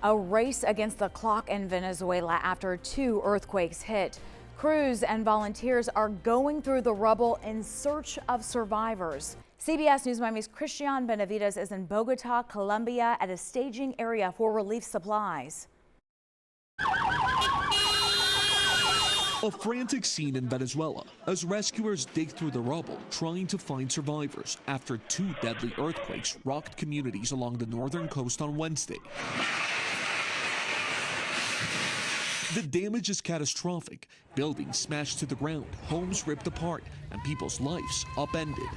A race against the clock in Venezuela after 2 earthquakes hit. Crews and volunteers are going through the rubble in search of survivors. CBS News Miami's Christian Benavides is in Bogota, Colombia, at a staging area for relief supplies. A frantic scene in Venezuela as rescuers dig through the rubble trying to find survivors after 2 deadly earthquakes rocked communities along the northern coast on Wednesday. The damage is catastrophic. Buildings smashed to the ground, homes ripped apart, and people's lives upended.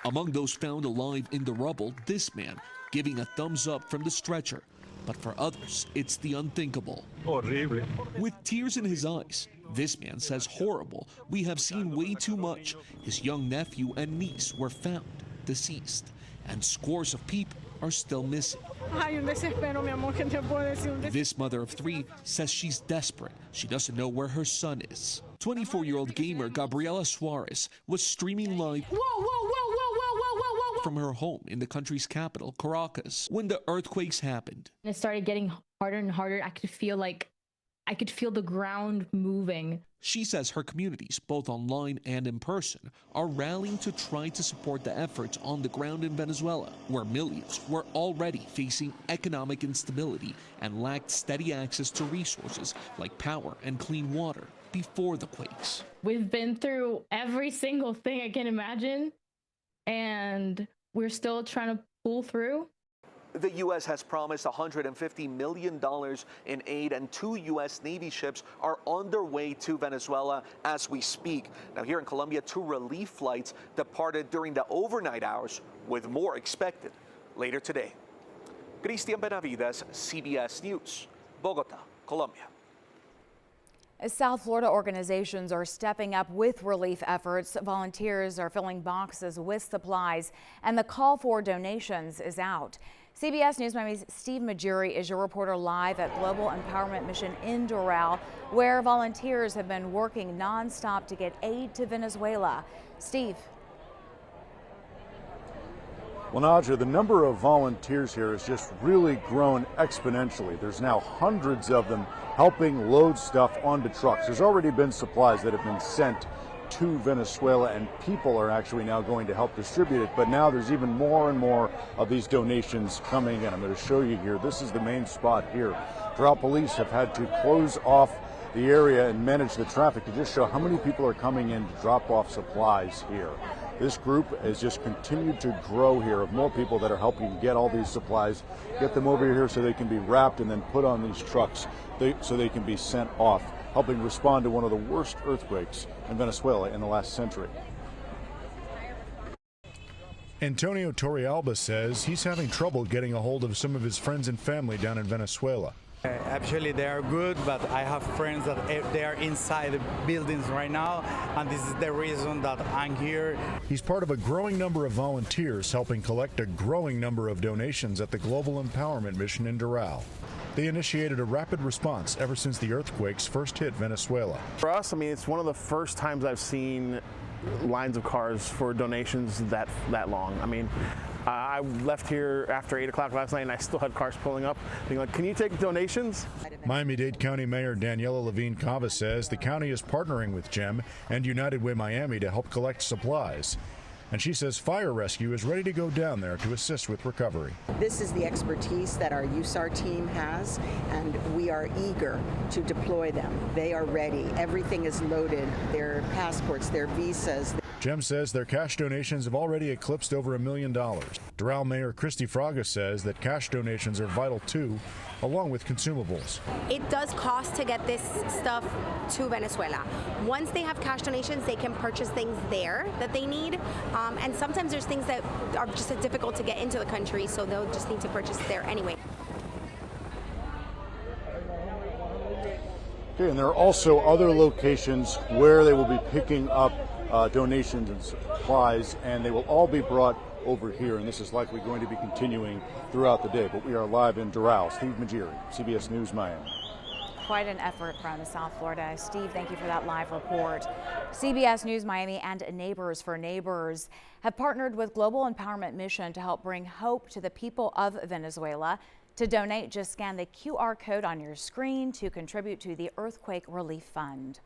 Among those found alive in the rubble, this man giving a thumbs up from the stretcher. But for others, it's the unthinkable. Horrible. With tears in his eyes, this man says, horrible, we have seen way too much. His young nephew and niece were found deceased, and scores of people are still missing. This mother of 3 says she's desperate. She doesn't know where her son is. 24-year-old gamer Gabriela Suarez was streaming live from her home in the country's capital, Caracas, when the earthquakes happened. It started getting harder and harder. I could feel the ground moving. She says her communities, both online and in person, are rallying to try to support the efforts on the ground in Venezuela, where millions were already facing economic instability and lacked steady access to resources like power and clean water before the quakes. We've been through every single thing I can imagine, and we're still trying to pull through. The U.S. has promised $150 million in aid, and 2 U.S. Navy ships are on their way to Venezuela as we speak. Now, here in Colombia, 2 relief flights departed during the overnight hours, with more expected later today. Christian Benavides, CBS News, Bogota, Colombia. South Florida organizations are stepping up with relief efforts. Volunteers are filling boxes with supplies, and the call for donations is out. CBS News Miami's Steve Majuri is your reporter live at Global Empowerment Mission in Doral, where volunteers have been working nonstop to get aid to Venezuela. Steve. Well, Nadja, the number of volunteers here has just really grown exponentially. There's now hundreds of them helping load stuff onto trucks. There's already been supplies that have been sent to Venezuela, and people are actually now going to help distribute it. But now there's even more and more of these donations coming in. I'm going to show you here. This is the main spot here. Doral police have had to close off the area and manage the traffic to just show how many people are coming in to drop off supplies here. This group has just continued to grow here of more people that are helping get all these supplies, get them over here so they can be wrapped and then put on these trucks so they can be sent off, helping respond to one of the worst earthquakes in Venezuela in the last century. Antonio Torrealba says he's having trouble getting a hold of some of his friends and family down in Venezuela. Actually, they are good, but I have friends that they are inside the buildings right now, and this is the reason that I'm here. He's part of a growing number of volunteers helping collect a growing number of donations at the Global Empowerment Mission in Doral. They initiated a rapid response ever since the earthquakes first hit Venezuela. For us, I mean, it's one of the first times I've seen lines of cars for donations that long. I mean, I left here after 8 o'clock last night, and I still had cars pulling up, being like, can you take donations? Miami-Dade County Mayor Daniela Levine Cava says the county is partnering with GEM and United Way Miami to help collect supplies. And she says fire rescue is ready to go down there to assist with recovery. This is the expertise that our USAR team has, and we are eager to deploy them. They are ready. Everything is loaded, their passports, their visas. GEM says their cash donations have already eclipsed over $1 million. Doral Mayor Christy Fraga says that cash donations are vital too, along with consumables. It does cost to get this stuff to Venezuela. Once they have cash donations, they can purchase things there that they need. And sometimes there's things that are just difficult to get into the country, so they'll just need to purchase there anyway. Okay, and there are also other locations where they will be picking up donations and supplies, and they will all be brought over here, and this is likely going to be continuing throughout the day. But we are live in Doral. Steve Majiri, CBS News, Miami. Quite an effort from South Florida. Steve, thank you for that live report. CBS News Miami and Neighbors for Neighbors have partnered with Global Empowerment Mission to help bring hope to the people of Venezuela. To donate, just scan the QR code on your screen to contribute to the Earthquake Relief Fund.